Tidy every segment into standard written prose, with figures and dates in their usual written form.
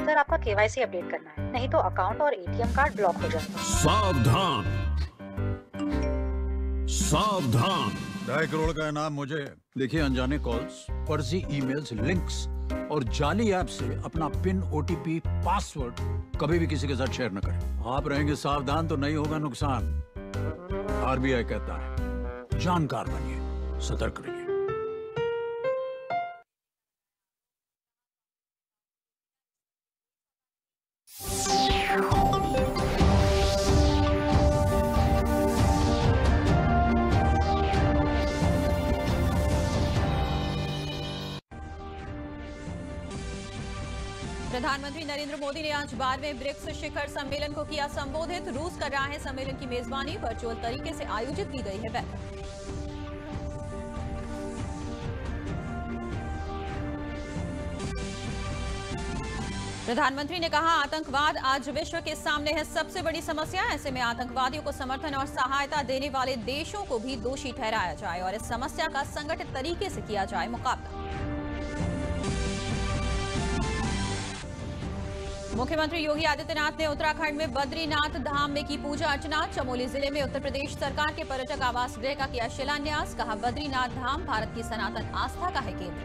Sir, आपका KYC update करना है, नहीं तो अकाउंट और एटीएम कार्ड ब्लॉक हो जाएगा। सावधान सावधान। 2.5 करोड़ का इनाम मुझे। देखिए, अनजाने कॉल्स, फर्जी ईमेल्स, लिंक्स और जाली ऐप से अपना पिन, ओटीपी, पासवर्ड कभी भी किसी के साथ शेयर न करें। आप रहेंगे सावधान तो नहीं होगा नुकसान। आरबीआई कहता है, जानकार बनिए, सतर्क रहिए। प्रधानमंत्री नरेंद्र मोदी ने आज 12वें ब्रिक्स शिखर सम्मेलन को किया संबोधित। रूस कर रहा है सम्मेलन की मेजबानी। वर्चुअल तरीके से आयोजित की गई है बैठक। प्रधानमंत्री ने कहा, आतंकवाद आज विश्व के सामने है सबसे बड़ी समस्या। ऐसे में आतंकवादियों को समर्थन और सहायता देने वाले देशों को भी दोषी ठहराया जाए और इस समस्या का संगठित तरीके से किया जाए मुकाबला। मुख्यमंत्री योगी आदित्यनाथ ने उत्तराखंड में बद्रीनाथ धाम में की पूजा अर्चना। चमोली जिले में उत्तर प्रदेश सरकार के पर्यटक आवास गृह का किया शिलान्यास। कहा, बद्रीनाथ धाम भारत की सनातन आस्था का है केंद्र।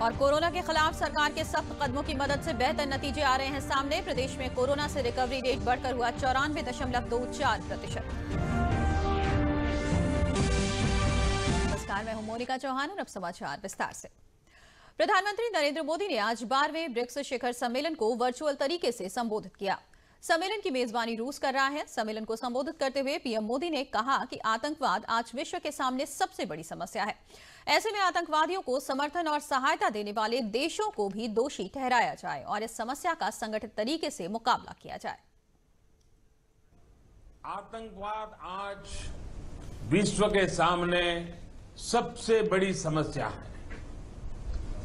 और कोरोना के खिलाफ सरकार के सख्त कदमों की मदद से बेहतर नतीजे आ रहे हैं सामने। प्रदेश में कोरोना से रिकवरी रेट बढ़कर हुआ 94.24%। नमस्कार, मैं हूं मोनिका चौहान और अब समाचार विस्तार से। प्रधानमंत्री नरेंद्र मोदी ने आज 12वें ब्रिक्स शिखर सम्मेलन को वर्चुअल तरीके से संबोधित किया। सम्मेलन की मेजबानी रूस कर रहा है। सम्मेलन को संबोधित करते हुए पीएम मोदी ने कहा कि आतंकवाद आज विश्व के सामने सबसे बड़ी समस्या है। ऐसे में आतंकवादियों को समर्थन और सहायता देने वाले देशों को भी दोषी ठहराया जाए और इस समस्या का संगठित तरीके से मुकाबला किया जाए। आतंकवाद आज विश्व के सामने सबसे बड़ी समस्या है।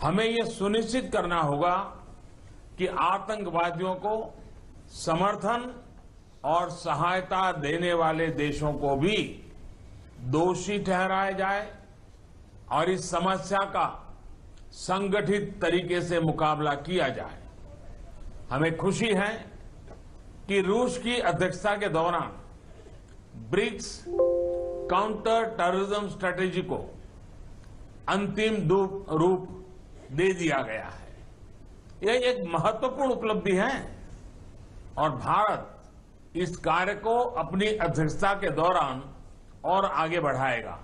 हमें यह सुनिश्चित करना होगा कि आतंकवादियों को समर्थन और सहायता देने वाले देशों को भी दोषी ठहराया जाए और इस समस्या का संगठित तरीके से मुकाबला किया जाए। हमें खुशी है कि रूस की अध्यक्षता के दौरान ब्रिक्स काउंटर टेररिज्म स्ट्रेटेजी को अंतिम रूप दे दिया गया है। यह एक महत्वपूर्ण उपलब्धि है और भारत इस कार्य को अपनी अध्यक्षता के दौरान और आगे बढ़ाएगा।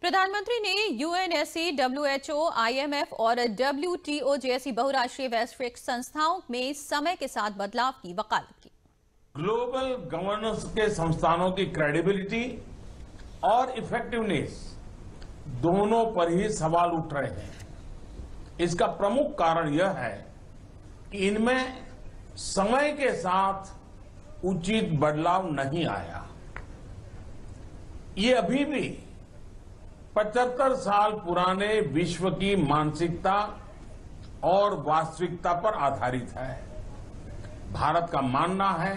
प्रधानमंत्री ने यूएनएससी, डब्ल्यूएचओ, आईएमएफ और डब्ल्यूटीओ जैसी बहुराष्ट्रीय वैश्विक संस्थाओं में समय के साथ बदलाव की वकालत की। ग्लोबल गवर्नेंस के संस्थानों की क्रेडिबिलिटी और इफेक्टिवनेस दोनों पर ही सवाल उठ रहे हैं। इसका प्रमुख कारण यह है कि इनमें समय के साथ उचित बदलाव नहीं आया। ये अभी भी 75 साल पुराने विश्व की मानसिकता और वास्तविकता पर आधारित है। भारत का मानना है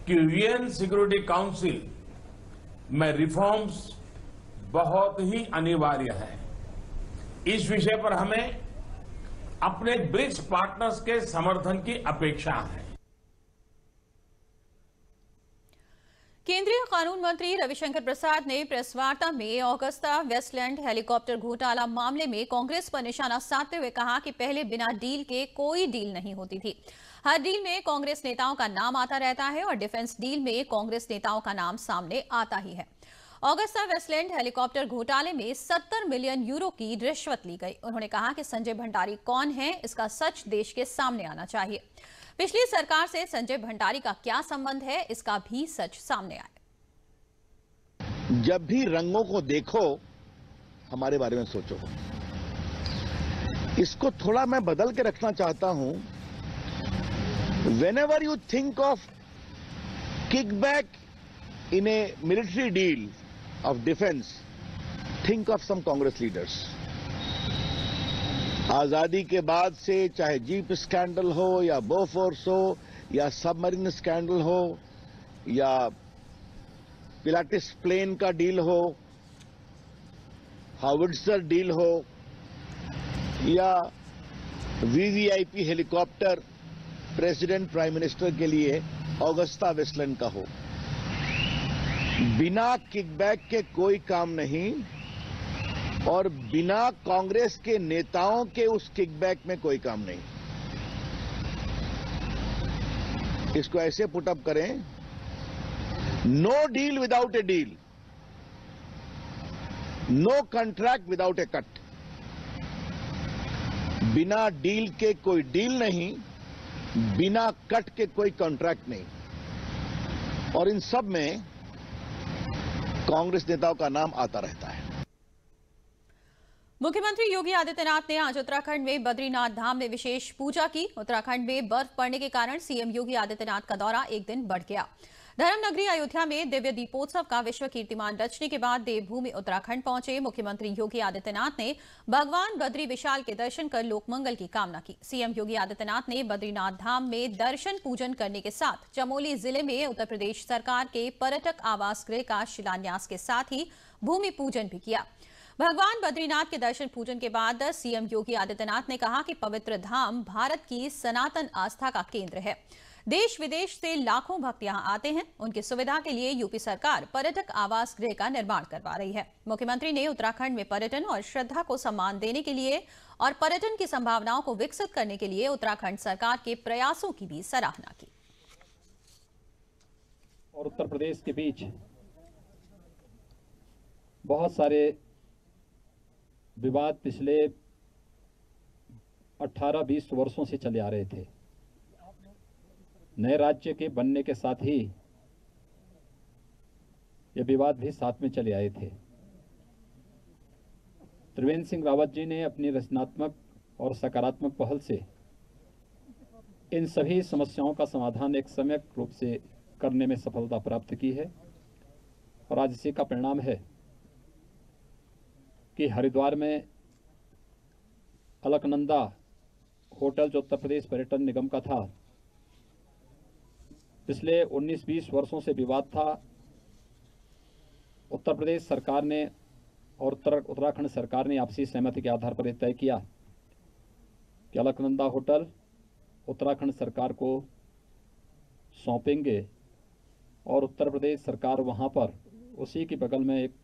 कि यूएन सिक्योरिटी काउंसिल में रिफॉर्म्स बहुत ही अनिवार्य है। इस विषय पर हमें अपने ब्रिक्स पार्टनर्स के समर्थन की अपेक्षा है। केंद्रीय कानून मंत्री रविशंकर प्रसाद ने प्रेस वार्ता में ऑगस्टा वेस्टलैंड हेलीकॉप्टर घोटाला मामले में कांग्रेस पर निशाना साधते हुए कहा कि पहले बिना डील के कोई डील नहीं होती थी। हर डील में कांग्रेस नेताओं का नाम आता रहता है और डिफेंस डील में कांग्रेस नेताओं का नाम सामने आता ही है। ऑगस्टा वेस्टलैंड हेलीकॉप्टर घोटाले में 70 मिलियन यूरो की रिश्वत ली गई। उन्होंने कहा कि संजय भंडारी कौन है, इसका सच देश के सामने आना चाहिए। पिछली सरकार से संजय भंडारी का क्या संबंध है, इसका भी सच सामने आए। जब भी रंगों को देखो, हमारे बारे में सोचो। इसको थोड़ा मैं बदल के रखना चाहता हूं। Whenever you think of kickback in a military deal of defense, think of some Congress leaders. आजादी के बाद से चाहे जीप स्कैंडल हो या बोफोर्स हो या सबमरीन स्कैंडल हो या पिलाटिस प्लेन का डील हो, हाउविट्जर डील हो, या VVIP helicopter president prime minister के लिए ऑगस्टा वेस्टलैंड का हो, बिना किकबैक के कोई काम नहीं और बिना कांग्रेस के नेताओं के उस किकबैक में कोई काम नहीं। इसको ऐसे पुटअप करें, no deal without a deal, no contract without a cut. बिना डील के कोई डील नहीं, बिना कट के कोई कॉन्ट्रैक्ट नहीं। और इन सब में कांग्रेस नेताओं का नाम आता रहता है। मुख्यमंत्री योगी आदित्यनाथ ने आज उत्तराखंड में बद्रीनाथ धाम में विशेष पूजा की। उत्तराखंड में बर्फ पड़ने के कारण सीएम योगी आदित्यनाथ का दौरा एक दिन बढ़ गया। धर्म नगरी अयोध्या में दिव्य दीपोत्सव का विश्व कीर्तिमान रचने के बाद देवभूमि उत्तराखंड पहुंचे मुख्यमंत्री योगी आदित्यनाथ ने भगवान बद्री विशाल के दर्शन कर लोकमंगल की कामना की। सीएम योगी आदित्यनाथ ने बद्रीनाथ धाम में दर्शन पूजन करने के साथ चमोली जिले में उत्तर प्रदेश सरकार के पर्यटक आवास गृह का शिलान्यास के साथ ही भूमि पूजन भी किया। भगवान बद्रीनाथ के दर्शन पूजन के बाद सीएम योगी आदित्यनाथ ने कहा कि पवित्र धाम भारत की सनातन आस्था का केंद्र है। देश विदेश से लाखों भक्त यहां आते हैं। उनकी सुविधा के लिए यूपी सरकार पर्यटक आवास गृह का निर्माण करवा रही है। मुख्यमंत्री ने उत्तराखंड में पर्यटन और श्रद्धा को सम्मान देने के लिए और पर्यटन की संभावनाओं को विकसित करने के लिए उत्तराखंड सरकार के प्रयासों की भी सराहना की। और उत्तर प्रदेश के बीच बहुत सारे विवाद पिछले 18-20 वर्षों से चले आ रहे थे। नए राज्य के बनने के साथ ही ये विवाद भी साथ में चले आए थे। त्रिवेंद्र सिंह रावत जी ने अपनी रचनात्मक और सकारात्मक पहल से इन सभी समस्याओं का समाधान एक सम्यक रूप से करने में सफलता प्राप्त की है और आज इसी का परिणाम है कि हरिद्वार में अलकनंदा होटल जो उत्तर प्रदेश पर्यटन निगम का था, पिछले 19-20 वर्षों से विवाद था। उत्तर प्रदेश सरकार ने और उत्तराखंड सरकार ने आपसी सहमति के आधार पर तय किया कि अलकनंदा होटल उत्तराखंड सरकार को सौंपेंगे और उत्तर प्रदेश सरकार वहां पर उसी के बगल में एक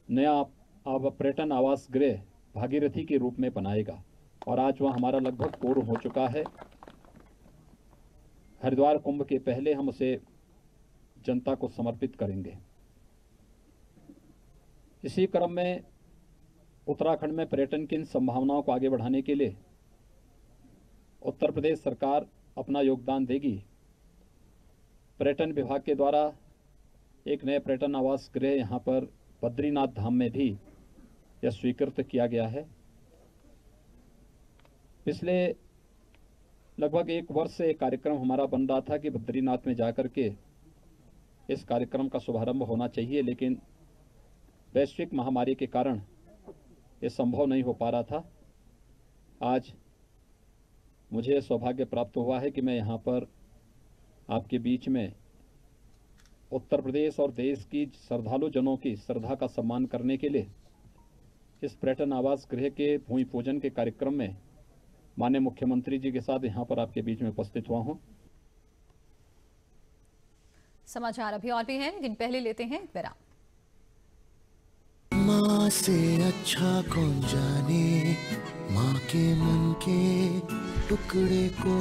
नया पर्यटन आवास गृह भागीरथी के रूप में बनाएगा और आज वह हमारा लगभग पूर्ण हो चुका है। हरिद्वार कुंभ के पहले हम उसे जनता को समर्पित करेंगे। इसी क्रम में उत्तराखंड में पर्यटन की इन संभावनाओं को आगे बढ़ाने के लिए उत्तर प्रदेश सरकार अपना योगदान देगी। पर्यटन विभाग के द्वारा एक नए पर्यटन आवास गृह यहाँ पर बद्रीनाथ धाम में भी यह स्वीकृत किया गया है। पिछले लगभग 1 वर्ष से एक कार्यक्रम हमारा बन रहा था कि बद्रीनाथ में जाकर के इस कार्यक्रम का शुभारंभ होना चाहिए, लेकिन वैश्विक महामारी के कारण ये संभव नहीं हो पा रहा था। आज मुझे सौभाग्य प्राप्त हुआ है कि मैं यहाँ पर आपके बीच में उत्तर प्रदेश और देश की श्रद्धालु जनों की श्रद्धा का सम्मान करने के लिए इस पर्यटन आवास गृह के भूमि पूजन के कार्यक्रम में माननीय मुख्यमंत्री जी के साथ यहाँ पर आपके बीच में उपस्थित हुआ हूँ। समाचार अभी और भी हैं, लेकिन पहले लेते हैं एक विराम। माँ से अच्छा कौन जाने माँ के मन के टुकड़े को,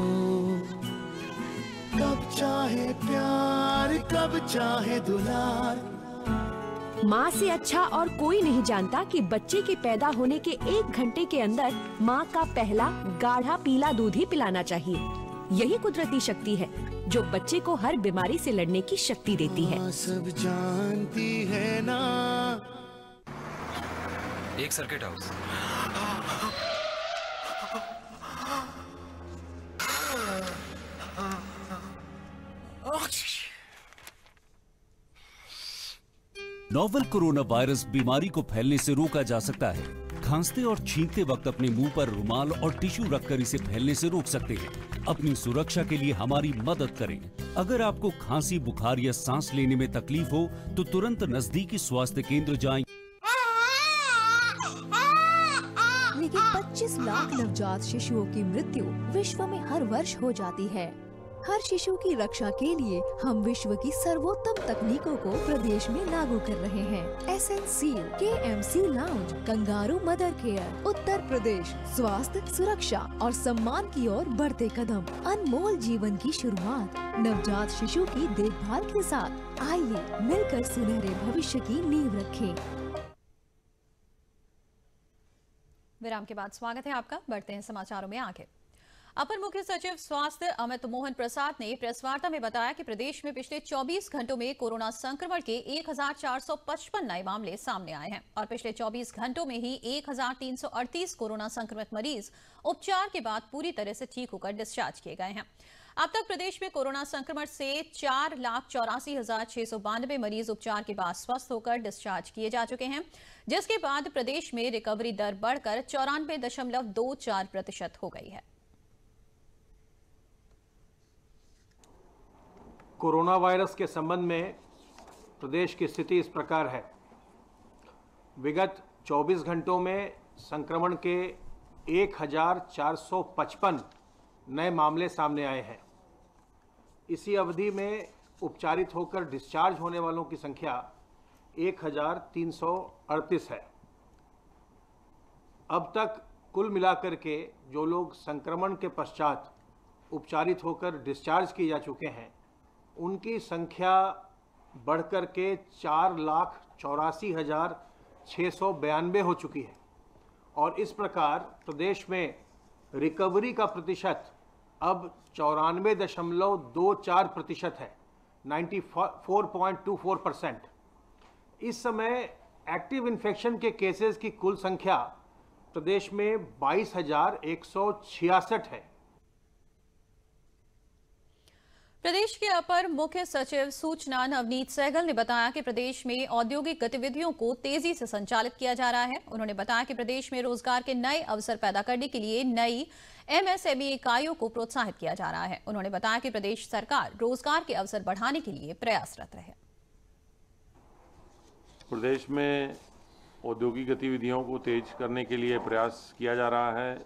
कब चाहे प्यार कब चाहे दुलार। माँ से अच्छा और कोई नहीं जानता कि बच्चे के पैदा होने के 1 घंटे के अंदर माँ का पहला गाढ़ा पीला दूध ही पिलाना चाहिए। यही कुदरती शक्ति है जो बच्चे को हर बीमारी से लड़ने की शक्ति देती है। माँ सब जानती है ना। एक circuit house. Novel corona virus बीमारी को फैलने से रोका जा सकता है। खांसते और छींकते वक्त अपने मुंह पर रुमाल और टिश्यू रखकर इसे फैलने से रोक सकते हैं। अपनी सुरक्षा के लिए हमारी मदद करें। अगर आपको खांसी, बुखार या सांस लेने में तकलीफ हो तो तुरंत नजदीकी स्वास्थ्य केंद्र जाएं। लेकिन 25 लाख नवजात शिशुओं की मृत्यु विश्व में हर वर्ष हो जाती है। हर शिशु की रक्षा के लिए हम विश्व की सर्वोत्तम तकनीकों को प्रदेश में लागू कर रहे हैं। SNCU, KMC lounge, kangaroo mother care, Uttar Pradesh स्वास्थ्य, सुरक्षा और सम्मान की ओर बढ़ते कदम, अनमोल जीवन की शुरुआत नवजात शिशु की देखभाल के साथ। आइए मिलकर सुनहरे भविष्य की नींव रखें। विराम के बाद स्वागत है आपका। बढ़ते हैं समाचारों में आगे। अपर मुख्य सचिव स्वास्थ्य अमित मोहन प्रसाद ने प्रेस वार्ता में बताया कि प्रदेश में पिछले 24 घंटों में कोरोना संक्रमण के 1455 नए मामले सामने आए हैं और पिछले 24 घंटों में ही 1338 कोरोना संक्रमित मरीज उपचार के बाद पूरी तरह से ठीक होकर डिस्चार्ज किए गए हैं। अब तक प्रदेश में कोरोना संक्रमण से 4,84,692 मरीज उपचार के बाद स्वस्थ होकर डिस्चार्ज किए जा चुके हैं, जिसके बाद प्रदेश में रिकवरी दर बढ़कर 94.24% हो गई है। कोरोना वायरस के संबंध में प्रदेश की स्थिति इस प्रकार है। विगत 24 घंटों में संक्रमण के 1455 नए मामले सामने आए हैं। इसी अवधि में उपचारित होकर डिस्चार्ज होने वालों की संख्या 1338 है। अब तक कुल मिलाकर के जो लोग संक्रमण के पश्चात उपचारित होकर डिस्चार्ज किए जा चुके हैं उनकी संख्या बढ़कर के 4,84,692 हो चुकी है और इस प्रकार प्रदेश में रिकवरी का प्रतिशत अब 94.24% है, 94.24%। इस समय एक्टिव इन्फेक्शन के केसेस की कुल संख्या प्रदेश में 22,166 है। प्रदेश के अपर मुख्य सचिव सूचना नवनीत सहगल ने बताया कि प्रदेश में औद्योगिक गतिविधियों को तेजी से संचालित किया जा रहा है। उन्होंने बताया कि प्रदेश में रोजगार के नए अवसर पैदा करने के लिए नई एमएसएमई इकाइयों को प्रोत्साहित किया जा रहा है। उन्होंने बताया कि प्रदेश सरकार रोजगार के अवसर बढ़ाने के लिए प्रयासरत है। प्रदेश में औद्योगिक गतिविधियों को तेज करने के लिए प्रयास किया जा रहा है।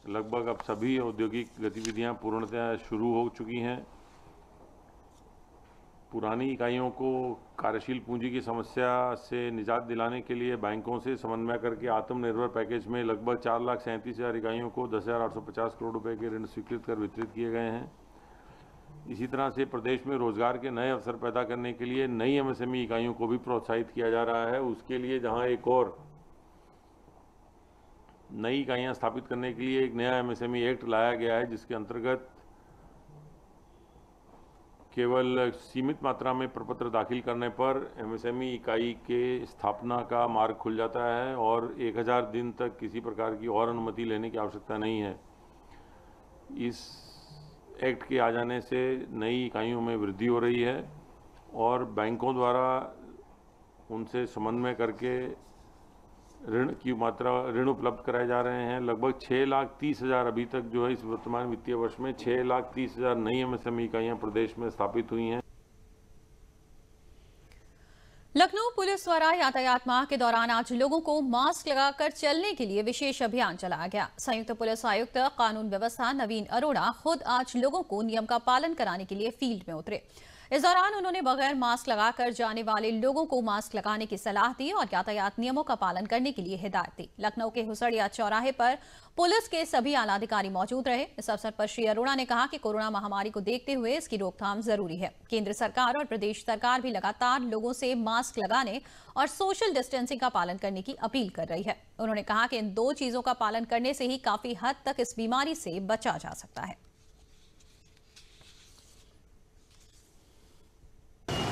लगभग अब सभी औद्योगिक गतिविधियां पूर्णतः शुरू हो चुकी हैं। पुरानी इकाइयों को कार्यशील पूंजी की समस्या से निजात दिलाने के लिए बैंकों से समन्वय करके आत्मनिर्भर पैकेज में लगभग 4,37,000 इकाइयों को 10,850 करोड़ रुपए के ऋण स्वीकृत कर वितरित किए गए हैं। इसी तरह से प्रदेश में रोजगार के नए अवसर पैदा करने के लिए नई एमएसएमई इकाइयों को भी प्रोत्साहित किया जा रहा है। उसके लिए जहां एक और नई इकाइयां स्थापित करने के लिए एक नया एमएसएमई एक्ट लाया गया है, जिसके अंतर्गत केवल सीमित मात्रा में प्रपत्र दाखिल करने पर एमएसएमई इकाई के स्थापना का मार्ग खुल जाता है और 1000 दिन तक किसी प्रकार की और अनुमति लेने की आवश्यकता नहीं है। इस एक्ट के आ जाने से नई इकाइयों में वृद्धि हो रही है और बैंकों द्वारा उनसे समन्वय करके ऋण उपलब्ध कराए जा रहे हैं। लगभग 6,30,000 अभी तक जो है इस वर्तमान वित्तीय वर्ष में 6,30,000 नई एमएसएमई इकाइयां प्रदेश में स्थापित हुई हैं। लखनऊ पुलिस द्वारा यातायात माह के दौरान आज लोगों को मास्क लगाकर चलने के लिए विशेष अभियान चलाया गया। संयुक्त पुलिस आयुक्त कानून व्यवस्था नवीन अरोड़ा खुद आज लोगों को नियम का पालन कराने के लिए फील्ड में उतरे। इस दौरान उन्होंने बगैर मास्क लगाकर जाने वाले लोगों को मास्क लगाने की सलाह दी और यातायात नियमों का पालन करने के लिए हिदायत दी। लखनऊ के हुसड़िया चौराहे पर पुलिस के सभी आला अधिकारी मौजूद रहे। इस अवसर पर श्री अरोड़ा ने कहा कि कोरोना महामारी को देखते हुए इसकी रोकथाम जरूरी है। केंद्र सरकार और प्रदेश सरकार भी लगातार लोगों से मास्क लगाने और सोशल डिस्टेंसिंग का पालन करने की अपील कर रही है। उन्होंने कहा कि इन 2 चीजों का पालन करने से ही काफी हद तक इस बीमारी से बचा जा सकता है।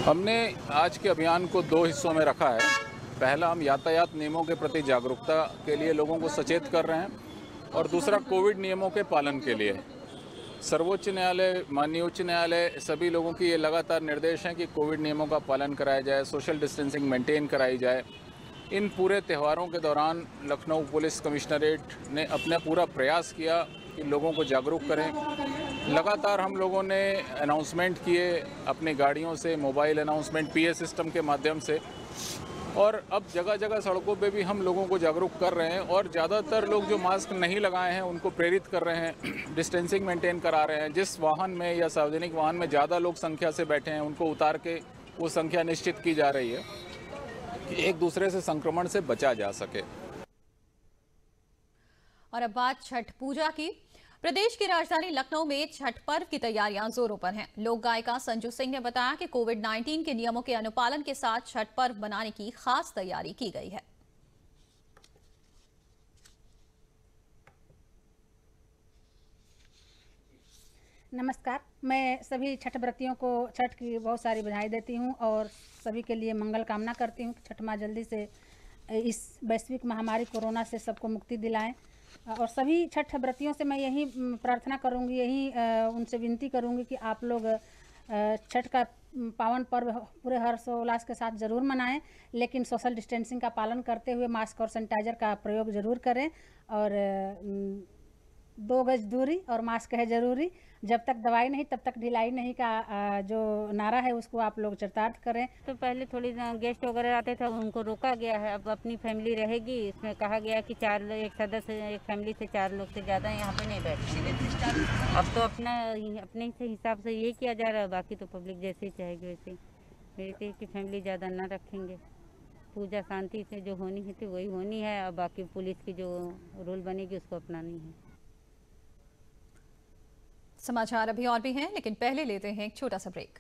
हमने आज के अभियान को 2 हिस्सों में रखा है। पहला, हम यातायात नियमों के प्रति जागरूकता के लिए लोगों को सचेत कर रहे हैं और दूसरा कोविड नियमों के पालन के लिए। सर्वोच्च न्यायालय, माननीय उच्च न्यायालय सभी लोगों की ये लगातार निर्देश हैं कि कोविड नियमों का पालन कराया जाए, सोशल डिस्टेंसिंग मेंटेन कराई जाए इन पूरे त्योहारों के दौरान लखनऊ पुलिस कमिश्नरेट ने अपना पूरा प्रयास किया कि लोगों को जागरूक करें। लगातार हम लोगों ने अनाउंसमेंट किए अपनी गाड़ियों से, मोबाइल अनाउंसमेंट पीए सिस्टम के माध्यम से, और अब जगह जगह सड़कों पे भी हम लोगों को जागरूक कर रहे हैं। और ज़्यादातर लोग जो मास्क नहीं लगाए हैं उनको प्रेरित कर रहे हैं, डिस्टेंसिंग मेंटेन करा रहे हैं। जिस वाहन में या सार्वजनिक वाहन में ज़्यादा लोग संख्या से बैठे हैं उनको उतार के वो संख्या निश्चित की जा रही है कि एक दूसरे से संक्रमण से बचा जा सके। और अब बात छठ पूजा की। प्रदेश की राजधानी लखनऊ में छठ पर्व की तैयारियां जोरों पर हैं। लोक गायिका संजू सिंह ने बताया कि कोविड-19 के नियमों के अनुपालन के साथ छठ पर्व मनाने की खास तैयारी की गई है। नमस्कार, मैं सभी छठ व्रतियों को छठ की बहुत सारी बधाई देती हूं और सभी के लिए मंगल कामना करती हूं कि छठ माँ जल्दी से इस वैश्विक महामारी कोरोना से सबको मुक्ति दिलाएं। और सभी छठ व्रतियों से मैं यही प्रार्थना करूंगी, यही उनसे विनती करूंगी कि आप लोग छठ का पावन पर्व पूरे हर्षोल्लास के साथ ज़रूर मनाएं, लेकिन सोशल डिस्टेंसिंग का पालन करते हुए मास्क और सैनिटाइज़र का प्रयोग ज़रूर करें और 2 गज दूरी और मास्क है ज़रूरी। जब तक दवाई नहीं तब तक ढिलाई नहीं का जो नारा है उसको आप लोग चरितार्थ करें। तो पहले थोड़ी गेस्ट वगैरह आते थे उनको रोका गया है, अब अपनी फैमिली रहेगी। इसमें कहा गया है कि एक सदस्य एक फैमिली से 4 लोग से ज़्यादा यहाँ पे नहीं बैठेंगे। अब तो अपने से हिसाब से ये किया जा रहा है, बाकी तो पब्लिक जैसे ही चाहेगी वैसे ही। मेरे की फैमिली ज़्यादा ना रखेंगे। पूजा शांति से जो होनी थी वही होनी है, और बाकी पुलिस की जो रूल बनेगी उसको अपनानी है। समाचार अभी और भी हैं, लेकिन पहले लेते हैं एक छोटा सा ब्रेक।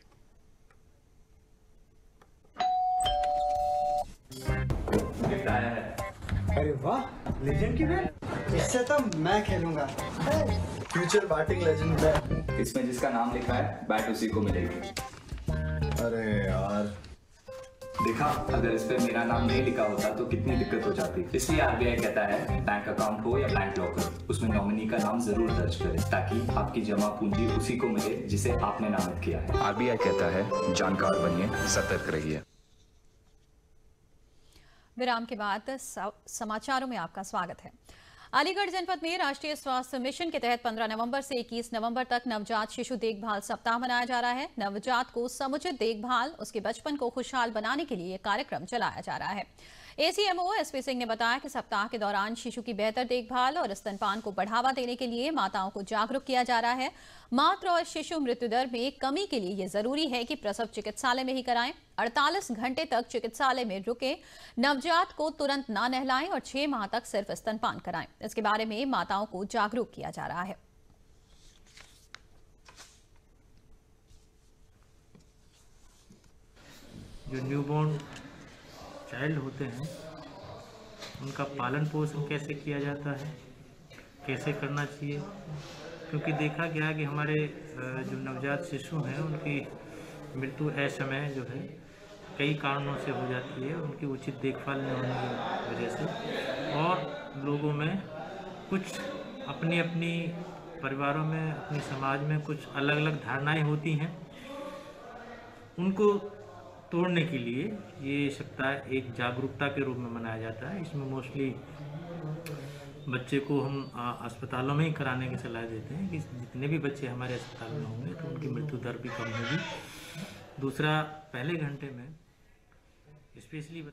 अरे वाह, लेजेंड की बैट, इससे तो मैं खेलूंगा। Future batting legend bat. इसमें जिसका नाम लिखा है बैट उसी को मिलेगी। अरे यार, देखा, अगर इस पे मेरा नाम नहीं लिखा होता तो कितनी दिक्कत हो जाती। इसलिए आरबीआई कहता है बैंक अकाउंट हो या बैंक लॉकर, उसमें नॉमिनी का नाम जरूर दर्ज करें ताकि आपकी जमा पूंजी उसी को मिले जिसे आपने नामित किया है। आरबीआई कहता है जानकार बनिए, सतर्क रहिए। विराम के बाद समाचारों में आपका स्वागत है। अलीगढ़ जनपद में राष्ट्रीय स्वास्थ्य मिशन के तहत 15 नवंबर से 21 नवंबर तक नवजात शिशु देखभाल सप्ताह मनाया जा रहा है। नवजात को समुचित देखभाल, उसके बचपन को खुशहाल बनाने के लिए ये कार्यक्रम चलाया जा रहा है। एसीएमओ एसपी सिंह ने बताया कि सप्ताह के दौरान शिशु की बेहतर देखभाल और स्तनपान को बढ़ावा देने के लिए माताओं को जागरूक किया जा रहा है। मातृ और शिशु मृत्यु दर में कमी के लिए ये जरूरी है कि प्रसव चिकित्सालय में ही कराएं, 48 घंटे तक चिकित्सालय में रुके, नवजात को तुरंत ना नहलाएं और 6 माह तक सिर्फ स्तनपान कराएं। इसके बारे में माताओं को जागरूक किया जा रहा है। जो न्यूबॉर्न चाइल्ड होते हैं उनका पालन पोषण कैसे किया जाता है, कैसे करना चाहिए, क्योंकि देखा गया कि हमारे जो नवजात शिशु हैं उनकी मृत्यु असमय जो है कई कारणों से हो जाती है, उनकी उचित देखभाल न होने की वजह से। और लोगों में कुछ अपनी अपनी परिवारों में, अपने समाज में कुछ अलग अलग धारणाएं होती हैं, उनको तोड़ने के लिए ये सप्ताह एक जागरूकता के रूप में मनाया जाता है। इसमें मोस्टली बच्चे को हम अस्पतालों में ही कराने की सलाह देते हैं कि जितने भी बच्चे हमारे अस्पताल में होंगे तो उनकी मृत्यु दर भी कम होगी। दूसरा, पहले घंटे में स्पेशली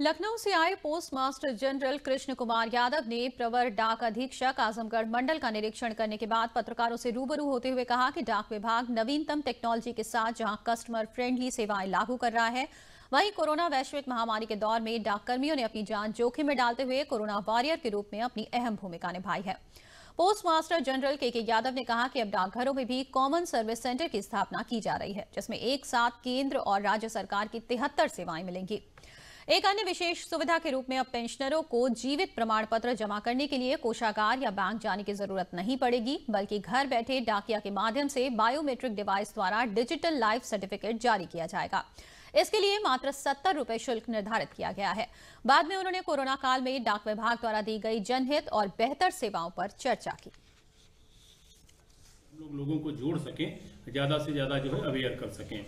लखनऊ से आए post master general Krishna Kumar Yadav ने प्रवर डाक अधीक्षक आजमगढ़ मंडल का निरीक्षण करने के बाद पत्रकारों से रूबरू होते हुए कहा कि डाक विभाग नवीनतम टेक्नोलॉजी के साथ जहां कस्टमर फ्रेंडली सेवाएं लागू कर रहा है, वहीं कोरोना वैश्विक महामारी के दौर में डाककर्मियों ने अपनी जान जोखिम में डालते हुए कोरोना वॉरियर के रूप में अपनी अहम भूमिका निभाई है। पोस्ट मास्टर जनरल के यादव ने कहा कि अब डाकघरों में भी कॉमन सर्विस सेंटर की स्थापना की जा रही है, जिसमें एक साथ केंद्र और राज्य सरकार की 73 सेवाएं मिलेंगी। एक अन्य विशेष सुविधा के रूप में अब पेंशनरों को जीवित प्रमाण पत्र जमा करने के लिए कोषागार या बैंक जाने की जरूरत नहीं पड़ेगी, बल्कि घर बैठे डाकिया के माध्यम से बायोमेट्रिक डिवाइस द्वारा डिजिटल लाइफ सर्टिफिकेट जारी किया जाएगा। इसके लिए मात्र 70 रुपए शुल्क निर्धारित किया गया है। बाद में उन्होंने कोरोना काल में डाक विभाग द्वारा दी गई जनहित और बेहतर सेवाओं पर चर्चा की। लोगों को जोड़ सकें, ज्यादा से ज्यादा जो है अवेयर कर सकें।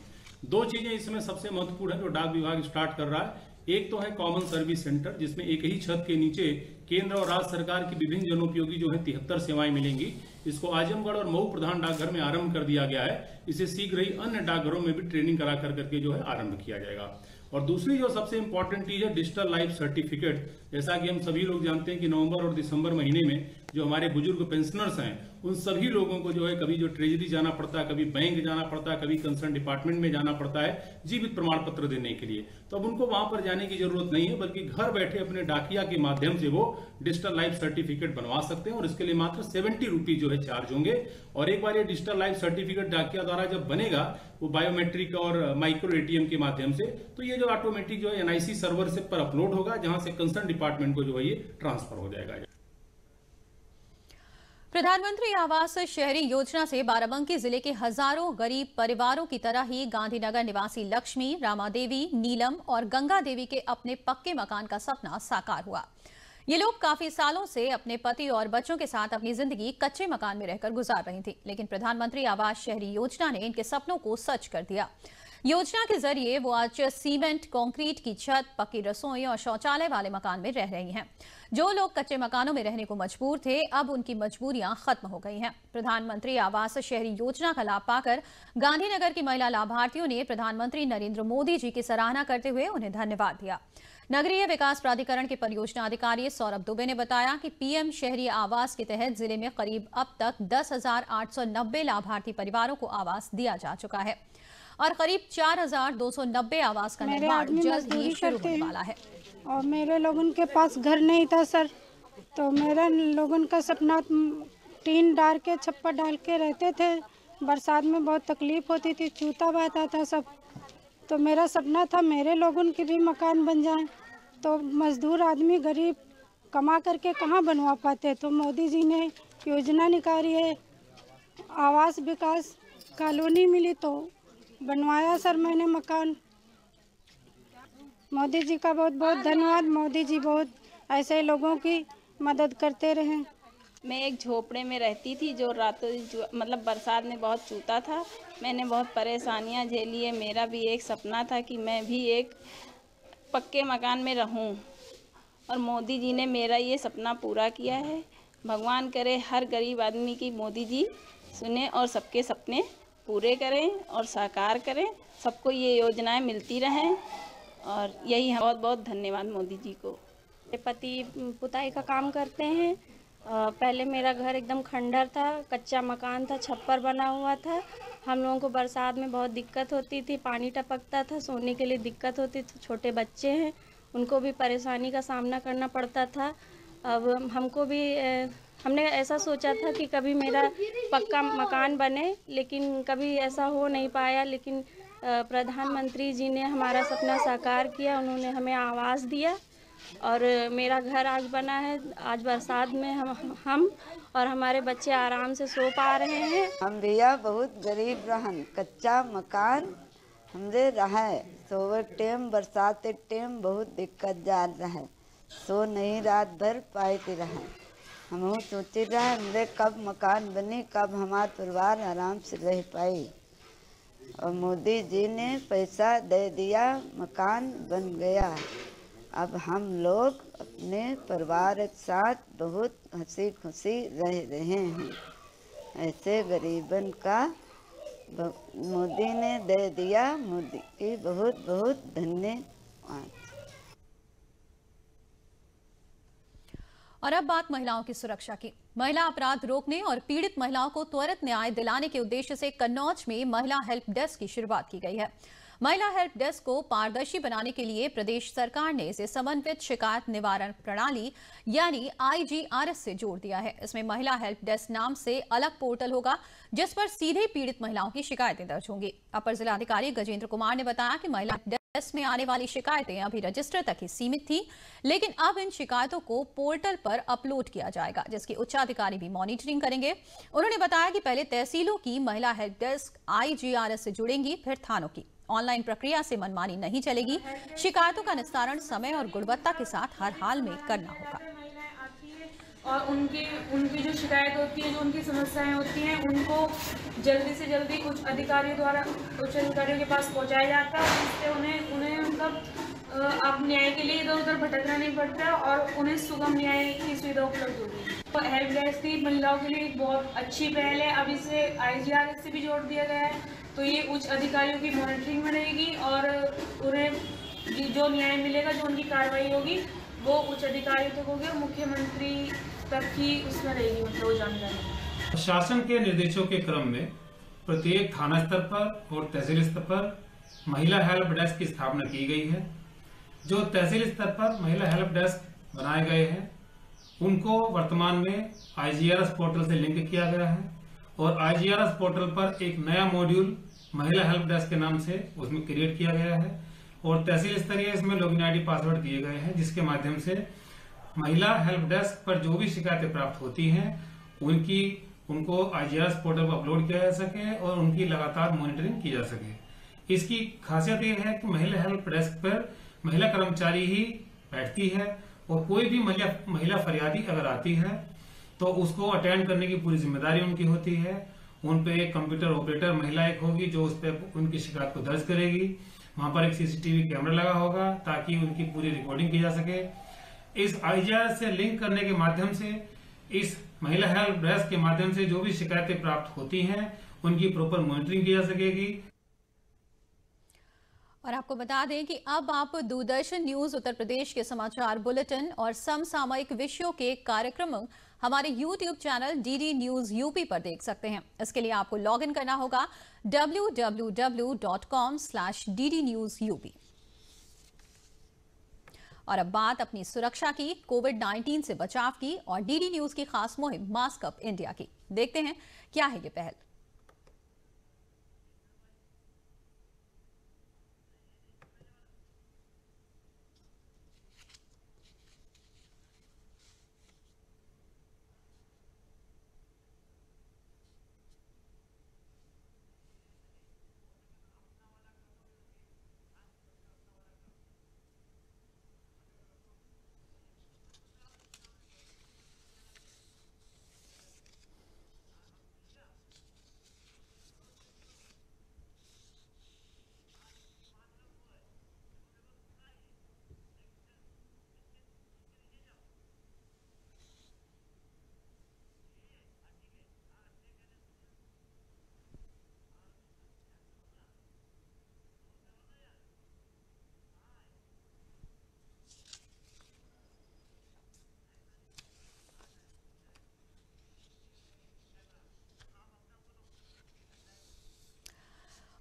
2 चीजें इसमें सबसे महत्वपूर्ण है जो डाक विभाग स्टार्ट कर रहा है। एक तो है कॉमन सर्विस सेंटर, जिसमें एक ही छत के नीचे केंद्र और राज्य सरकार की विभिन्न जनोपयोगी जो है 73 सेवाएं मिलेंगी। इसको आजमगढ़ और मऊ प्रधान डाकघर में आरंभ कर दिया गया है। इसे शीघ्र ही अन्य डाकघरों में भी ट्रेनिंग करा करके जो है आरंभ किया जाएगा। और दूसरी जो सबसे इंपॉर्टेंट चीज है डिजिटल लाइफ सर्टिफिकेट। जैसा कि हम सभी लोग जानते हैं कि नवंबर और दिसंबर महीने में जो हमारे बुजुर्ग पेंशनर्स हैं उन सभी लोगों को जो है कभी जो ट्रेजरी जाना पड़ता है, कभी बैंक जाना पड़ता है, कभी कंसर्न डिपार्टमेंट में जाना पड़ता है जीवित प्रमाण पत्र देने के लिए। तो अब उनको वहां पर जाने की जरूरत नहीं है, बल्कि घर बैठे अपने डाकिया के माध्यम से वो डिजिटल लाइफ सर्टिफिकेट बनवा सकते हैं और इसके लिए मात्र 70 रुपीज जो है चार्ज होंगे। और एक बार ये डिजिटल लाइफ सर्टिफिकेट डाकिया द्वारा जब बनेगा वो बायोमेट्रिक और माइक्रो एटीएम के माध्यम से, तो ये जो ऑटोमेटिक जो है NIC सर्वर से पर अपलोड होगा, जहां से कंसर्न डिपार्टमेंट को जो है ये ट्रांसफर हो जाएगा। प्रधानमंत्री आवास शहरी योजना से बाराबंकी जिले के हजारों गरीब परिवारों की तरह ही गांधीनगर निवासी लक्ष्मी, रामा देवी, नीलम और गंगा देवी के अपने पक्के मकान का सपना साकार हुआ। ये लोग काफी सालों से अपने पति और बच्चों के साथ अपनी जिंदगी कच्चे मकान में रहकर गुजार रही थी, लेकिन प्रधानमंत्री आवास शहरी योजना ने इनके सपनों को सच कर दिया। योजना के जरिए वो आज सीमेंट, कंक्रीट की छत, पक्की रसोई और शौचालय वाले मकान में रह रही हैं। जो लोग कच्चे मकानों में रहने को मजबूर थे, अब उनकी मजबूरियां खत्म हो गई हैं। प्रधानमंत्री आवास शहरी योजना का लाभ पाकर गांधीनगर की महिला लाभार्थियों ने प्रधानमंत्री नरेंद्र मोदी जी की सराहना करते हुए उन्हें धन्यवाद दिया। नगरीय विकास प्राधिकरण के परियोजना अधिकारी सौरभ दुबे ने बताया कि PM शहरी आवास के तहत जिले में करीब अब तक 10,890 लाभार्थी परिवारों को आवास दिया जा चुका है और करीब 4,290 आवास का निर्माण जल्द ही शुरू होने वाला है। और मेरे लोगों के पास घर नहीं था सर, तो मेरा लोगों का सपना टीन डाल के छप्पर डाल के रहते थे। बरसात में बहुत तकलीफ होती थी, चूता बहता था सब। तो मेरा सपना था मेरे लोगों के भी मकान बन जाएं। तो मजदूर आदमी गरीब कमा करके कहाँ बनवा पाते, तो मोदी जी ने योजना निकाली है, आवास विकास कॉलोनी मिली तो बनवाया सर मैंने मकान। मोदी जी का बहुत बहुत धन्यवाद। मोदी जी बहुत ऐसे लोगों की मदद करते रहें। मैं एक झोपड़े में रहती थी जो मतलब बरसात में बहुत चूता था। मैंने बहुत परेशानियां झेली है। मेरा भी एक सपना था कि मैं भी एक पक्के मकान में रहूं और मोदी जी ने मेरा ये सपना पूरा किया है। भगवान करे हर गरीब आदमी की मोदी जी सुने और सबके सपने पूरे करें और साकार करें, सबको ये योजनाएं मिलती रहें और यही बहुत बहुत धन्यवाद मोदी जी को। पति पुताई का काम करते हैं। पहले मेरा घर एकदम खंडर था, कच्चा मकान था, छप्पर बना हुआ था। हम लोगों को बरसात में बहुत दिक्कत होती थी, पानी टपकता था, सोने के लिए दिक्कत होती थी। छोटे बच्चे हैं, उनको भी परेशानी का सामना करना पड़ता था। अब हमको भी हमने ऐसा सोचा था कि कभी मेरा पक्का मकान बने, लेकिन कभी ऐसा हो नहीं पाया। लेकिन प्रधानमंत्री जी ने हमारा सपना साकार किया, उन्होंने हमें आवास दिया और मेरा घर आज बना है। आज बरसात में हम और हमारे बच्चे आराम से सो पा रहे हैं। हम भैया बहुत गरीब रहन, कच्चा मकान हमरे रहे। सोवर टेम बरसात टेम बहुत दिक्कत जा रहे, सो नहीं रात भर पाते रहे। हम सोचे रहे हमरे कब मकान बने, कब हमारा परिवार आराम से रह पाए। और मोदी जी ने पैसा दे दिया, मकान बन गया। अब हम लोग अपने परिवार के साथ बहुत हंसी खुशी रह रहे हैं। ऐसे गरीबन का मोदी ने दे दिया, मोदी की बहुत बहुत धन्यवाद। और अब बात महिलाओं की सुरक्षा की। महिला अपराध रोकने और पीड़ित महिलाओं को त्वरित न्याय दिलाने के उद्देश्य से कन्नौज में महिला हेल्प डेस्क की शुरुआत की गई है। महिला हेल्प डेस्क को पारदर्शी बनाने के लिए प्रदेश सरकार ने इसे समन्वित शिकायत निवारण प्रणाली यानी IGRS से जोड़ दिया है। इसमें महिला हेल्प डेस्क नाम से अलग पोर्टल होगा जिस पर सीधे पीड़ित महिलाओं की शिकायतें दर्ज होंगी। अपर जिलाधिकारी गजेंद्र कुमार ने बताया कि महिला डेस्क में आने वाली शिकायतें अभी रजिस्टर तक ही सीमित थी, लेकिन अब इन शिकायतों को पोर्टल पर अपलोड किया जाएगा, जिसकी उच्चाधिकारी भी मॉनिटरिंग करेंगे। उन्होंने बताया कि पहले तहसीलों की महिला हेल्प डेस्क IGRS से जुड़ेंगी, फिर थानों की। ऑनलाइन प्रक्रिया से मनमानी नहीं चलेगी। शिकायतों का निस्तारण समय और गुणवत्ता के साथ हर हाल में करना होगा। और उनकी जो शिकायत होती है, जो उनकी समस्याएं होती हैं, उनको जल्दी से जल्दी उच्च अधिकारियों के पास पहुंचाया जाता है। जिससे उन्हें मतलब अब न्याय के लिए इधर उधर भटकना नहीं पड़ता और उन्हें सुगम न्याय की सुविधा उपलब्ध होगी। हेल्प डेस्क की महिलाओं के लिए एक बहुत अच्छी पहल है। अब इसे IGRS से भी जोड़ दिया गया है, तो ये उच्च अधिकारियों की मॉनिटरिंग में रहेगी और उन्हें जो न्याय मिलेगा, जो उनकी कार्रवाई होगी, वो उच्च अधिकारियों तक होगी और मुख्यमंत्री तक ही उसमें रहेगी, मतलब वो जानकारी। शासन के निर्देशों के क्रम में प्रत्येक थाना स्तर पर और तहसील स्तर पर महिला हेल्प डेस्क की स्थापना की गई है। जो तहसील स्तर पर महिला हेल्प डेस्क बनाए गए हैं, उनको वर्तमान में IGRS पोर्टल से लिंक किया गया है और IGRS पोर्टल पर एक नया मॉड्यूल महिला हेल्प डेस्क के नाम से उसमें क्रिएट किया गया है और तहसील स्तरीय इसमें लॉगिन ID पासवर्ड दिए गए हैं, जिसके माध्यम से महिला हेल्प डेस्क पर जो भी शिकायतें प्राप्त होती हैं उनको IGRS पोर्टल पर अपलोड किया जा सके और उनकी लगातार मॉनिटरिंग की जा सके। इसकी खासियत यह है कि महिला हेल्प डेस्क पर महिला कर्मचारी ही बैठती है और कोई भी महिला फरियादी अगर आती है तो उसको अटेंड करने की पूरी जिम्मेदारी उनकी होती है। उन पे एक कंप्यूटर ऑपरेटर महिला एक होगी जो उस पर उनकी शिकायत को दर्ज करेगी। वहां पर एक CCTV कैमरा लगा होगा ताकि उनकी पूरी रिकॉर्डिंग की जा सके। इस IGRS से लिंक करने के माध्यम से, इस महिला हेल्प डेस्क के माध्यम से जो भी शिकायतें प्राप्त होती हैं उनकी प्रॉपर मॉनिटरिंग की जा सकेगी। और आपको बता दें कि अब आप दूरदर्शन न्यूज उत्तर प्रदेश के समाचार बुलेटिन और समसामयिक विषयों के कार्यक्रम हमारे YouTube channel DD News UP पर देख सकते हैं। इसके लिए आपको लॉग इन करना होगा www.com/ddnewsup। और अब बात अपनी सुरक्षा की, कोविड-19 से बचाव की और DD न्यूज की खास मुहिम मास्क अप इंडिया की। देखते हैं क्या है ये पहल।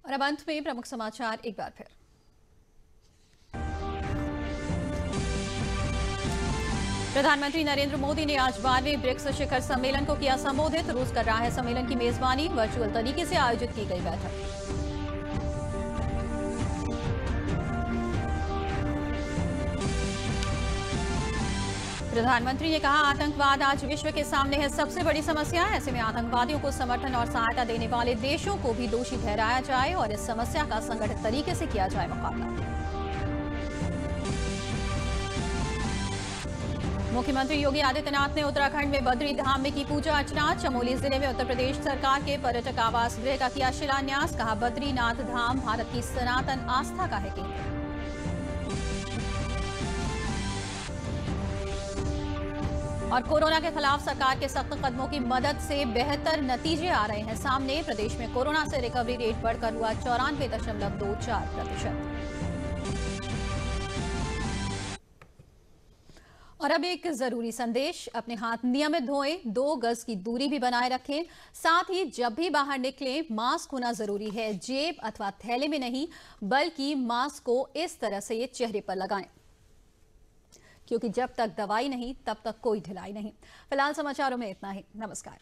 और अब अंत में प्रमुख समाचार एक बार फिर। प्रधानमंत्री नरेंद्र मोदी ने आज 12वें ब्रिक्स शिखर सम्मेलन को किया संबोधित। रूस कर रहा है सम्मेलन की मेजबानी। वर्चुअल तरीके से आयोजित की गई बैठक। प्रधानमंत्री ने कहा, आतंकवाद आज विश्व के सामने है सबसे बड़ी समस्या। ऐसे में आतंकवादियों को समर्थन और सहायता देने वाले देशों को भी दोषी ठहराया जाए और इस समस्या का संगठित तरीके से किया जाए मुकाबला। मुख्यमंत्री योगी आदित्यनाथ ने उत्तराखंड में बद्री धाम में की पूजा अर्चना। चमोली जिले में उत्तर प्रदेश सरकार के पर्यटक आवास गृह का किया शिलान्यास। कहा, बद्रीनाथ धाम भारत की सनातन आस्था का है केंद्र। और कोरोना के खिलाफ सरकार के सख्त कदमों की मदद से बेहतर नतीजे आ रहे हैं सामने। प्रदेश में कोरोना से रिकवरी रेट बढ़कर हुआ 94.24%। और अब एक जरूरी संदेश, अपने हाथ नियमित धोएं, 2 गज की दूरी भी बनाए रखें। साथ ही जब भी बाहर निकलें मास्क होना जरूरी है। जेब अथवा थैले में नहीं, बल्कि मास्क को इस तरह से ये चेहरे पर लगाएं, क्योंकि जब तक दवाई नहीं तब तक कोई ढिलाई नहीं। फिलहाल समाचारों में इतना ही। नमस्कार।